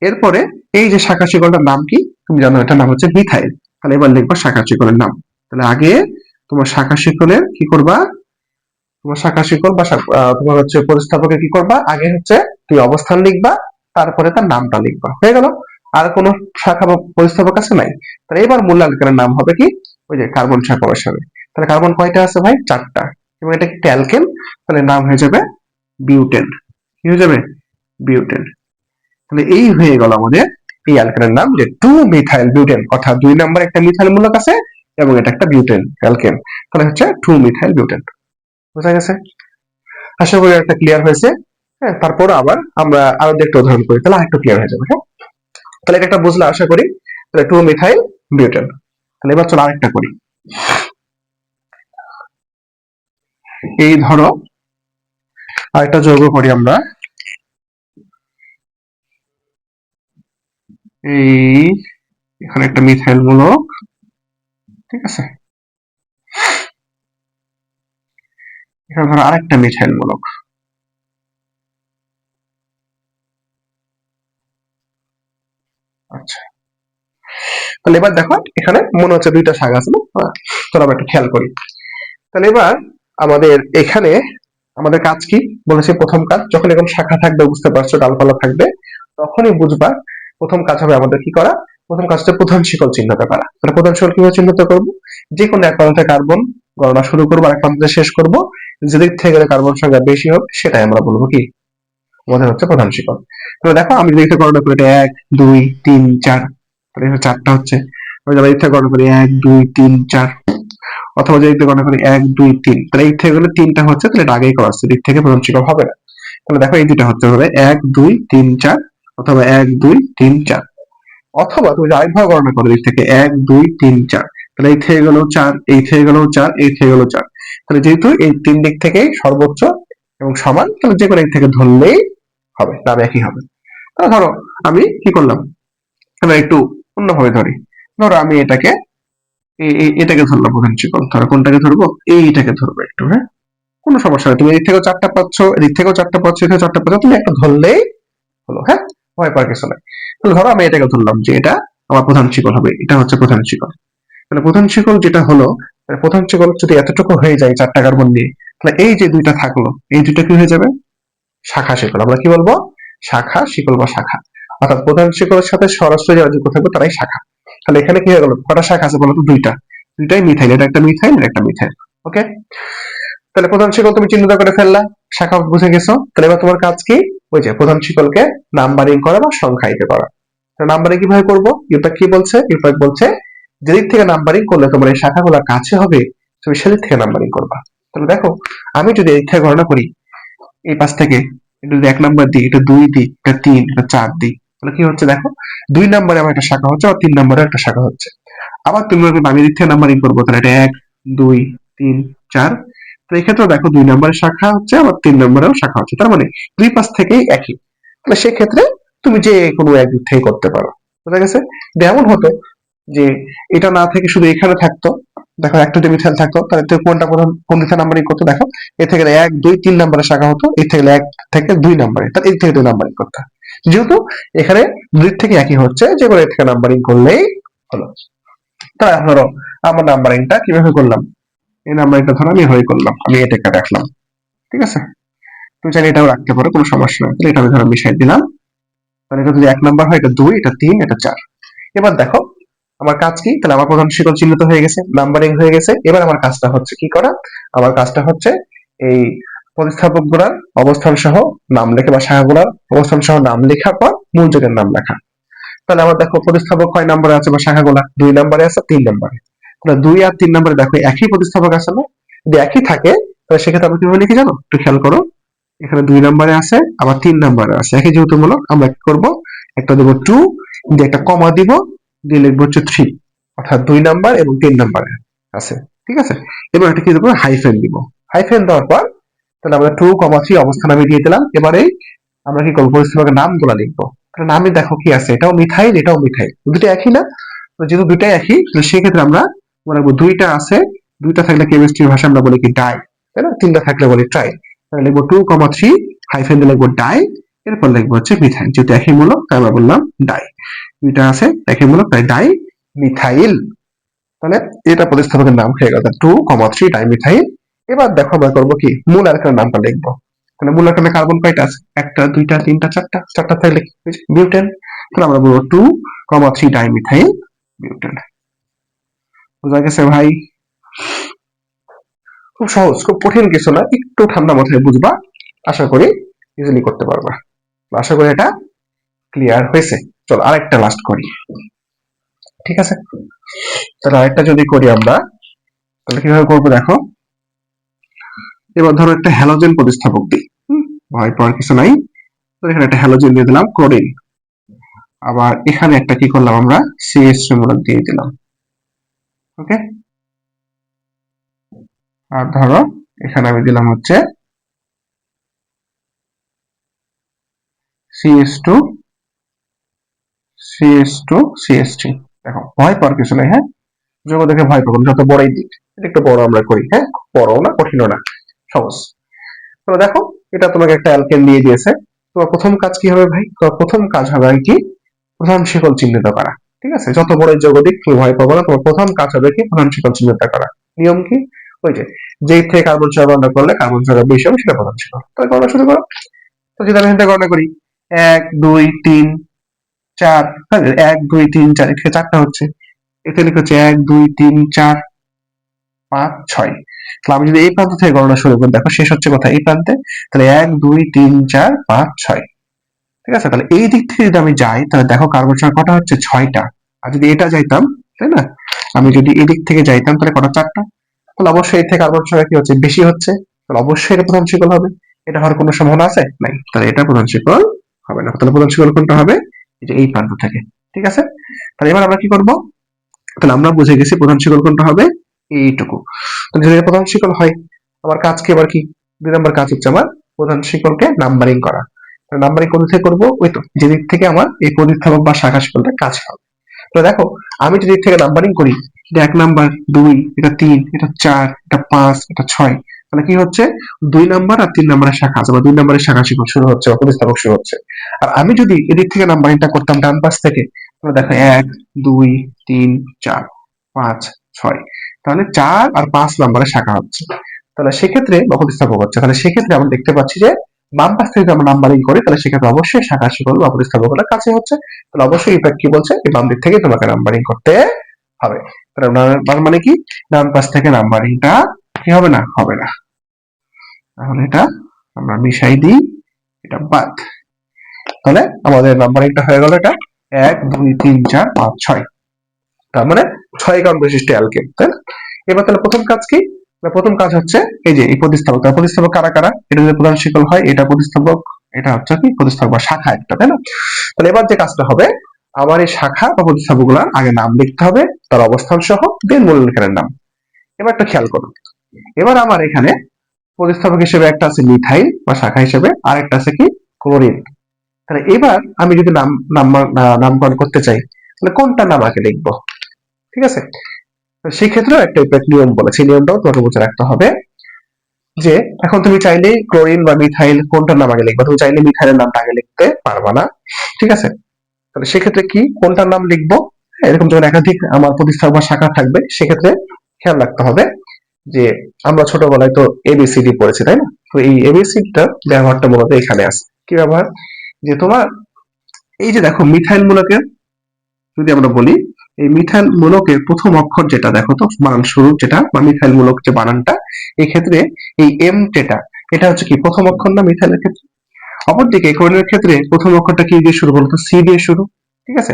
এরপরে এই যে শাখা শিকলটার নাম কি তুমি জানো, এটার নাম হচ্ছে মিথাইল। তাহলে এবার লিখবা শাখা শিকলের নাম। তাহলে আগে তোমার শাখা শিকলের কি করবা, তোমার শাখা শিকল বা তোমার হচ্ছে প্রতিস্থাপকে কি করবা, আগে হচ্ছে তুই অবস্থান লিখবা, তারপরে তার নামটা লিখবা। হয়ে গেল? আর কোন শাখা বা প্রতিস্থাপক আছে? নাই। তাহলে এবার মূল অ্যালকেনের নাম হবে কি, ওই যে কার্বন শাখা বসাবে। তাহলে কার্বন কয়টা আছে ভাই? 4টা। এবং এটা কি অ্যালকেন, তাহলে নাম হয়ে যাবে বিউটেন। কি হয়ে যাবে? বিউটেন। তাহলে এই হয়ে গেল আমাদের এই অ্যালকেনের নাম, যে 2 মিথাইল বিউটেন। অর্থাৎ 2 নম্বরে একটা মিথাইল মূলক আছে এবং এটা একটা বিউটেন অ্যালকেন। তাহলে হচ্ছে 2 মিথাইল বিউটেন। বুঝা গেছে? আশা করি একটা ক্লিয়ার হয়েছে। হ্যাঁ, তারপর আবার আমরা আরো একটা উদাহরণ করি, তাহলে আরেকটু ক্লিয়ার হয়ে যাবে। হ্যাঁ, তাহলে এটা একটা বুঝলে আশা করি। তাহলে 2 মিথাইল বিউটেন। তাহলে এবার চলো আরেকটা করি। এই ধরো আরেকটা যৌগ করি আমরা। এই এখানে একটা মিথাইল মূলক, ঠিক আছে? এখানে ধরো আরেকটা মিথাইল মূলক। আচ্ছা, তাহলে এবার দেখো এখানে মনে হচ্ছে 2টা শাখা আছে না? চলো আমরা একটু খেয়াল করি। তাহলে এবার আমাদের এখানে আমাদের কাজ কি বলেছে? প্রথম কাজ, যখন এরকম শাখা থাকবে, বুঝতে পারছো, ডালপালা থাকবে, তখনই বুঝবা প্রথম কাজ হবে আমাদের কি করা। প্রথম কাজটা প্রধান শিকল চিহ্নিত করা। তাহলে প্রধান শিকল কিভাবে চিহ্নিত করবো? যে কোনো এক প্রান্ত থেকে কার্বন গণনা শুরু করবো, আর এক প্রান্ত থেকে শেষ করবো। যেদিক থেকে গেলে কার্বন সংখ্যা বেশি হবে সেটাই আমরা বলবো কি আমাদের হচ্ছে প্রধান শিকল। তাহলে দেখো আমি যদি গণনা করি, এটা 1 2 3 4, তাহলে এখানে 4টা হচ্ছে। আমি যদি এদিক থেকে গণনা করি 1 2 3 4, অথবা যদি গণনা করি 1 2 3, তাহলে এই থেকে গেলে 3টা হচ্ছে, তাহলে এটা আগেই করা আছে, দিক থেকে প্রধান শিকল হবে না। তাহলে দেখো এই দুইটা হতে হবে 1 2 3 4, অথবা 1 2 3 4, অথবা তুমি যদি আরেকভাবে গণনা করো দিক থেকে 1 2 3 4, তাহলে এই থেকে গেল 4, এই থেকে গেল 4, এই থেকে গেল 4। তাহলে যেহেতু এই তিন দিক থেকে সর্বোচ্চ এবং সমান, তাহলে যে কোনো এক থেকে ধরলেই হবে, দাম একই হবে। তাহলে ধরো আমি কি করলাম, আমরা একটু অন্যভাবে ধরি। ধরো আমি এটাকে এটাকে ধরলাম প্রধান শিকল, ধরো কোনটাকে ধরবো, এইটাকে ধরবো একটু, হ্যাঁ, কোনো সমস্যা নেই। তুমি এদিক থেকেও 4টা পাচ্ছ, এদিক থেকেও 4টা পাচ্ছ, এদিক থেকেও 4টা পাচ্ছ, তুমি একটা ধরলেই হলো, হ্যাঁ, ভয় পাওয়ার কিছু নাই। তাহলে ধরো আমি এটাকে ধরলাম যে এটা আমার প্রধান শিকল হবে, এটা হচ্ছে প্রধান শিকল। তাহলে প্রধান শিকল যেটা হলো, প্রধান শিকল যদি এতটুকু হয়ে যায় 4টা কার্বন নিয়ে, তাহলে এই যে দুইটা থাকলো, এই দুইটা কি হয়ে যাবে? শাখা শিকল। আমরা কি বলবো? শাখা শিকল বা শাখা। অর্থাৎ প্রধান শিকলের সাথে সরাসরি যারা যুক্ত থাকবে তারাই শাখা। তাহলে এখানে কি হয়ে গেল? কটা শাখা আছে বলতো? দুইটা। দুইটাই মিথাইল, এটা একটা মিথাইল, এটা একটা মিথাইল। ওকে, তাহলে প্রধান শিকল তুমি চিহ্নিত করে ফেললা, শাখা বুঝে গেছো। তাহলে এবার তোমার কাজ কি? ওই যে প্রধান শিকলকে নাম্বারিং করা বা সংখ্যায়িত করা। নাম্বারিং কিভাবে করবো? ইউপাক কি বলছে? ইউপাক বলছে যেদিক থেকে নাম্বারিং করলে তোমার এই শাখাগুলো কাছে হবে, তুমি সেদিক থেকে নাম্বারিং করবা। তাহলে দেখো আমি যদি এই থেকে গণনা করি, এই পাশ থেকে এটা যদি 1 নাম্বার দিই, এটা 2 দিই, এটা 3, এটা 4 দিই, তাহলে কি হচ্ছে দেখো, 2 নাম্বারে আমার একটা শাখা হচ্ছে, আর 3 নাম্বারে একটা শাখা হচ্ছে। আবার তুমি আমি দিক থেকে নাম্বারিং করবো, তাহলে এটা 1 2 3 4। তো এই ক্ষেত্রে দেখো 2 নম্বরের শাখা হচ্ছে, আবার 3 নম্বরেও শাখা হচ্ছে, তার মানে দুই পাশ থেকেই একই। তাহলে সেক্ষেত্রে তুমি যে কোনো একদিক থেকে করতে পারো। বুঝা গেছে? যেমন হতো যে এটা না থেকে শুধু এখানে থাকতো, দেখো একটা যদি মিথাইল থাকতো, তাহলে তুমি কোনটা প্রথম কোন দিকে নাম্বারিং করতো? দেখো এ থেকে 1 2 3 নম্বরের শাখা হতো, এ থেকে 1 থেকে 2 নম্বরে, তাহলে এই থেকে 2 নাম্বারিং করতে হয়। যেহেতু এখানে দুই থেকে একই হচ্ছে, যে কোনো এক থেকে নাম্বারিং করলেই হলো। তাহলে ধরো আমার নাম্বারিংটা কিভাবে করলাম, এই নাম্বারিংটা ধরো আমি এভাবে করলাম, আমি এটাকে রাখলাম, ঠিক আছে? তুমি চাইলে এটাও রাখতে পারো, কোনো সমস্যা নেই। তাহলে এটা আমি ধরো মিশাই দিলাম, তাহলে এটা যদি 1 নাম্বার হয়, এটা 2, এটা 3, এটা 4। এবার দেখো আমার কাজ কি? তাহলে আমার প্রধান শিকল চিহ্নিত হয়ে গেছে, নাম্বারিং হয়ে গেছে। এবার আমার কাজটা হচ্ছে কি করা? আমার কাজটা হচ্ছে এই প্রতিস্থাপক গুলার অবস্থান সহ নাম লেখা, বা শাখা গুলার অবস্থান সহ নাম লেখার পর মূল যোগের নাম লেখা। তাহলে আমার দেখো প্রতিস্থাপক কয় নম্বরে আছে, বা শাখাগুলা 2 নম্বরে আছে, 3 নম্বরে। তাহলে 2 আর 3 নম্বরে দেখো একই প্রতিস্থাপক আছে না? যদি একই থাকে, তাহলে সেক্ষেত্রে আমি কিভাবে লিখি জানো? একটু খেয়াল করো, এখানে 2 নম্বরে আছে, আবার 3 নম্বরে আছে, একই যেহেতু মূলক, আমরা কি করব, একটা দেবো 2, দিয়ে একটা কমা দিব, দিয়ে লিখবো হচ্ছে 3, অর্থাৎ 2 নাম্বার এবং 3 নম্বরে আছে, ঠিক আছে? এবার একটা কি দেবো? হাইফেন দিব। হাইফেন দেওয়ার পর তাহলে আমরা 2, 3 অবস্থান আমি দিয়ে দিলাম। এবারে আমরা কি করবো? পরিস্থিতির নামগুলো লিখবো। তাহলে নামে দেখো কি আছে, এটাও মিথাইল, এটাও মিথাইল, দুটো একই না? তো যেহেতু দুটাই একই, তো সেক্ষেত্রে আমরা মনে রাখবো দুইটা আছে, দুইটা থাকলে কেমিস্ট্রির ভাষা আমরা বলি কি ডাই, তাই না? তিনটা থাকলে বলি ট্রাই। তাহলে লিখবো 2, 3, হাইফেন দিয়ে লিখবো ডাই, এরপর লিখবো হচ্ছে মিথাইল, যেহেতু একই মূলক তাই আমরা বললাম ডাই। দুইটা আছে একই মূলক, তাই ডাই মিথাইল। তাহলে এটা প্রতিস্থাপকের নাম হয়ে গেল 2, 3 ডাই মিথাইল। এবার দেখো আমরা করবো কি, মূল আরেকটার নামটা লিখবো। তাহলে মূল আরেকটা কার্বন কয়টা আছে? একটা, দুইটা, তিনটা, চারটা, চারটা থাকলে বিউটেন। তাহলে আমরা বলবো 2, 3 ডাইমিথাইল বিউটেন। বুঝা গেছে ভাই? খুব সহজ, খুব কঠিন কিছু না, একটু ঠান্ডা মাথায় বুঝবা, আশা করি ইজিলি করতে পারবা। আশা করি এটা ক্লিয়ার হয়েছে। চলো আরেকটা লাস্ট করি, ঠিক আছে? তাহলে আরেকটা যদি করি আমরা, তাহলে কিভাবে করবো দেখো। এবার ধরো একটা হ্যালোজেন প্রতিস্থাপক দিই, ভয় পাওয়ার কিছু নাই। তো এখানে একটা হ্যালোজেন দিয়ে দিলাম, ক্লোরিন। আবার এখানে একটা কি করলাম আমরা, সিএস মূলক দিয়ে দিলাম। ওকে, আর ধরো এখানে আমি দিলাম হচ্ছে CS2 CS2 CS3। দেখো ভয় পাওয়ার কিছু নেই, হ্যাঁ, যোগ দেখে ভয় পাবো না, যত বড়ই দিক। এটা একটু বড় আমরা করি, হ্যাঁ, বড় না কঠিনও না, সহজ। তো দেখো এটা তোমাকে একটা অ্যালকেন দিয়ে দিয়েছে। তোমার প্রথম কাজ কি হবে ভাই? তোমার প্রথম কাজ হবে কি, প্রধান শিকল চিহ্নিত করা। ঠিক আছে, যত বড় যোগ দিক তুমি ভয় পাবো না, তোমার প্রথম কাজ হবে কি, প্রধান শিকল চিহ্নিত করা। নিয়ম কি? ওই যে যেই থেকে কার্বন সংখ্যা গণনা করলে কার্বন সংখ্যা বেশি হবে সেটা প্রধান শিকল। তাহলে গণনা শুরু করো। তো যদি আমি এখানে গণনা করি 1 2 3 4, হ্যাঁ 1 2 3 4 এখানে 4টা হচ্ছে, এখানে হচ্ছে 1 2 3 4 5 6। তাহলে আমি যদি এই প্রান্ত থেকে গণনা শুরু করি, দেখো শেষ হচ্ছে কোথায়, এই প্রান্তে। তাহলে 1 2 3 4 5 6, ঠিক আছে। তাহলে এই দিক থেকে যদি আমি যাই তাহলে দেখো কার্বন সংখ্যা কটা হচ্ছে 6টা। আর যদি এটা যাইতাম, তাই না, আমি যদি এদিক থেকে যাইতাম তাহলে কটা 4টা। তাহলে অবশ্যই এর থেকে কার্বন সংখ্যা কি হচ্ছে, বেশি হচ্ছে। তাহলে অবশ্যই এটা প্রধান শিকল হবে। এটা হওয়ার কোনো সম্ভাবনা আছে নাই, তাহলে এটা প্রধান শিকল হবে না। তাহলে প্রধান শিকল কোনটা হবে, এই যে এই প্রান্ত থেকে, ঠিক আছে। তাহলে এবার আমরা কি করব, তাহলে আমরা বুঝে গেছি প্রধান শিকল কোনটা হবে, এইটুকু। তো যদি প্রধান শিকল হয়, আমার কাজ কি, এবার কি 2 নম্বর কাজ হচ্ছে আমার প্রধান শিকলকে নাম্বারিং করা। নাম্বারিং কোন থেকে করবো, ওই তো যেদিক থেকে আমার এই প্রতিস্থাপক বা শাখা শিকলটা কাজ হবে। তো দেখো আমি যদি এর থেকে নাম্বারিং করি, এটা 1 নাম্বার, 2, এটা 3, এটা 4, এটা 5, এটা 6, তাহলে কি হচ্ছে 2 নাম্বার আর 3 নাম্বারের শাখা আছে, বা 2 নাম্বারের শাখা শিকল শুরু হচ্ছে বা প্রতিস্থাপক শুরু হচ্ছে। আর আমি যদি এদিক থেকে নাম্বারিংটা করতাম ডান পাশ থেকে, তাহলে দেখো 1 2 3 4 5 6, তাহলে 4 আর 5 নাম্বারের শাখা হচ্ছে। তাহলে সেক্ষেত্রে বা প্রতিস্থাপক হচ্ছে, তাহলে সেক্ষেত্রে আমরা দেখতে পাচ্ছি যে বাম পাশ থেকে যদি আমরা নাম্বারিং করি তাহলে সেক্ষেত্রে অবশ্যই শাখা শিকল বা প্রতিস্থাপকটা কাছে হচ্ছে। তাহলে অবশ্যই এটা কি বলছে, এই বাম দিক থেকে তোমাকে নাম্বারিং করতে হবে। তার মানে কি, ডান পাশ থেকে নাম্বারিংটা কি হবে না, হবে না। তাহলে এটা আমরা মিশাই দিই, এটা বাদ। তাহলে আমাদের নাম্বারিংটা হয়ে গেল এটা 1 2 3 4 5 6, তার মানে 6 একক বিশিষ্ট অ্যালকেন, তাই না। এবার তাহলে প্রথম কাজ কি, প্রথম কাজ হচ্ছে এই যে এই প্রতিস্থাপক। প্রতিস্থাপক কারা কারা, এটা যদি প্রধান শিকল হয় এটা প্রতিস্থাপক, এটা হচ্ছে কি প্রতিস্থাপক বা শাখা একটা, তাই না। তাহলে এবার যে কাজটা হবে, আমার এই শাখা বা প্রতিস্থাপক গুলার আগে নাম লিখতে হবে, তার অবস্থান সহ, দেন মূলকের নাম। এবার একটা খেয়াল করুন, এবার আমার এখানে প্রতিস্থাপক হিসেবে একটা আছে মিথাইল বা শাখা হিসেবে, আর একটা আছে কি ক্লোরিন। তাহলে এবার আমি যদি নামকরণ করতে চাই, তাহলে কোনটা নাম আগে লিখবো, ঠিক আছে। সেক্ষেত্রেও একটা নিয়ম বলেছে, নিয়মটাও তোমাকে বুঝে রাখতে হবে যে এখন তুমি চাইলে ক্লোরিন বা মিথাইল কোনটার নাম আগে লিখবা, তুমি চাইলে মিথাইলের নামটা আগে লিখতে পারবা না, ঠিক আছে। তাহলে সেক্ষেত্রে কি কোনটার নাম লিখবো, এরকম যখন একাধিক আমার প্রতিস্থাপক বা শাখা থাকবে সেক্ষেত্রে খেয়াল রাখতে হবে যে আমরা ছোটবেলায় তো এবিসিডি পড়েছি, তাই না। তো এই এবিসিডিটা ব্যবহারটা মূলত এখানে আছে, কি ব্যবহার, যে তোমার এই যে দেখো মিথাইল মূলকের যদি আমরা বলি, এই মিথাইল মূলকের প্রথম অক্ষর যেটা দেখো তো বানান শুরু যেটা, বা মিথাইল মূলক যে বানানটা, এই ক্ষেত্রে এই এম যেটা, এটা হচ্ছে কি প্রথম অক্ষর না মিথাইলের ক্ষেত্রে। অপরদিকে ক্লোরিনের ক্ষেত্রে প্রথম অক্ষরটা কি দিয়ে শুরু, বলতো সি দিয়ে শুরু, ঠিক আছে।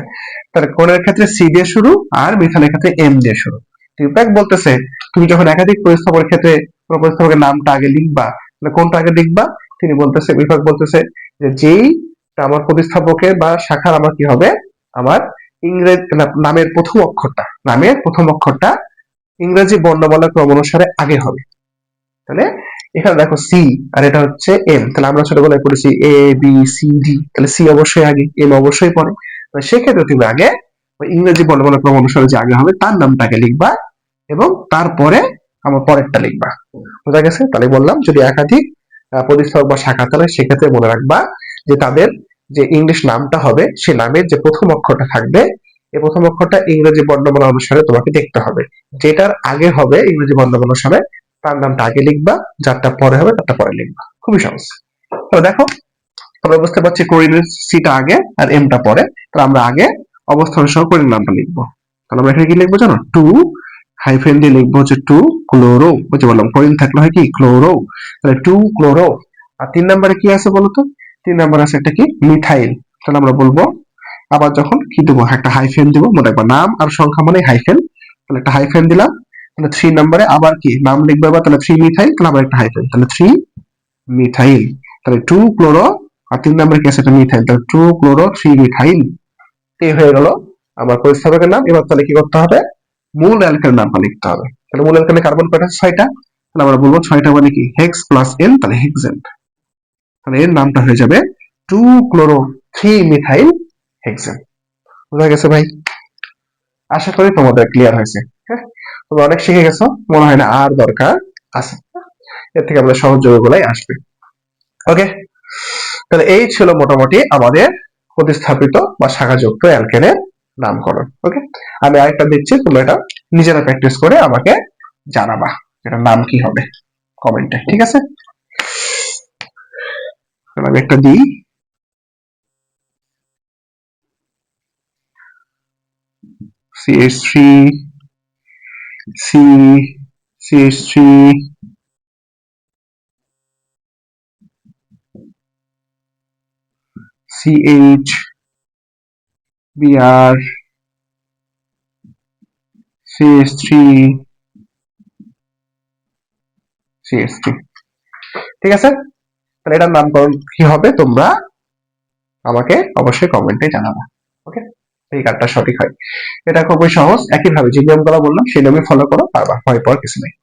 তাহলে ক্লোরিনের ক্ষেত্রে সি দিয়ে শুরু আর মিথাইলের ক্ষেত্রে এম দিয়ে শুরু। টিউপ্যাক বলতেছে তুমি যখন একাধিক প্রতিস্থাপকের ক্ষেত্রে কোন প্রতিস্থাপকের নামটা আগে লিখবা, তাহলে কোনটা আগে লিখবা, তিনি বলতেছে, বিভাগ বলতেছে যে যেই আমার প্রতিস্থাপকের বা শাখার আমার কি হবে, আমার ইংরেজি নামের প্রথম অক্ষরটা ইংরেজি বর্ণমালার ক্রম অনুসারে আগে হবে। তাহলে এখানে দেখো সি আর এটা হচ্ছে এম, তাহলে আমরা ছোটবেলায় পড়েছি এ বি সি ডি, তাহলে সি অবশ্যই আগে, এম অবশ্যই পরে। সেক্ষেত্রে তুমি আগে ইংরেজি বর্ণমালার ক্রম অনুসারে যে আগে হবে তার নামটাকে লিখবা এবং তারপরে আমার পরেরটা লিখবা, বোঝা গেছে। তাহলে বললাম যদি একাধিক প্রতিস্থাপক বা শাখা, তাহলে সেক্ষেত্রে মনে রাখবা যে তাদের যে ইংলিশ নামটা হবে সে নামের যে প্রথম অক্ষরটা থাকবে, এই প্রথম অক্ষরটা ইংরেজি বর্ণমালা অনুসারে তোমাকে দেখতে হবে, যেটার আগে হবে ইংরেজি বর্ণমালা অনুসারে তার নামটা আগে লিখবা, যারটা পরে হবে তারটা পরে লিখবা, খুবই সহজ। তো দেখো আমরা বুঝতে পারছি ক্লোরিনের সিটা আগে আর এমটা পরে, তাহলে আমরা আগে অবস্থান সহ ক্লোরিন নামটা লিখবো। তাহলে আমরা এখানে কি লিখবো জানো, টু হাইফেন দিয়ে লিখবো হচ্ছে টু ক্লোরো, বুঝতে বললাম ক্লোরিন থাকলে হয় কি ক্লোরো, তাহলে টু ক্লোরো। আর 3 নম্বরে কি আছে বলতো, 3 নম্বর আছে একটা কি মিথাইল, তাহলে আমরা বলবো আবার যখন কি দেবো, একটা হাইফেন দিব, মনে রাখবা নাম আর সংখ্যা মানে হাইফেন, তাহলে একটা হাইফেন দিলাম। তাহলে 3 নম্বরে আবার কি নাম লিখবো, আবার তাহলে 3 মিথাইল, তাহলে আবার একটা হাইফেন, তাহলে 3 মিথাইল, তাহলে 2 ক্লোরো, আর 3 নম্বরে কি আছে একটা মিথাইল, তাহলে 2 ক্লোরো 3 মিথাইল। এই হয়ে গেল আমার প্রতিস্থাপকের নাম। এবার তাহলে কি করতে হবে, মূল অ্যালকেনের নামটা লিখতে হবে। তাহলে মূল অ্যালকেনে কার্বন কয়টা, 6টা, তাহলে আমরা বলবো 6টা মানে কি হেক্স প্লাস এন, তাহলে হেক্সেন। তাহলে এর নামটা হয়ে যাবে 2 ক্লোরো 3 মিথাইল হেক্সেন। বোঝা গেছে ভাই, আশা করি তোমাদের ক্লিয়ার হয়েছে। হ্যাঁ, তোমরা অনেক শিখে গেছো, মনে হয় না আর দরকার আছে, এর থেকে আমাদের সহজ যৌগগুলাই আসবে। ওকে, তাহলে এই ছিল মোটামুটি আমাদের প্রতিস্থাপিত বা শাখাযুক্ত অ্যালকেনের নামকরণ। ওকে, আমি আরেকটা দিচ্ছি, তোমরা এটা নিজেরা প্র্যাকটিস করে আমাকে জানাবা। এটার নাম কি হবে কমেন্টে, ঠিক আছে? আমি একটা দিই, CH3 C CH3 CH Br CH3 CH3, ঠিক আছে? তাহলে এটার নামকরণ কি হবে তোমরা আমাকে অবশ্যই কমেন্টে জানাবা। ওকে, এই কার্ডটা সঠিক হয়। এটা খুবই সহজ, একইভাবে যে নিয়মগুলো বললাম সেই নিয়মে ফলো করো, পারবা, ভয় পাওয়ার কিছু নেই।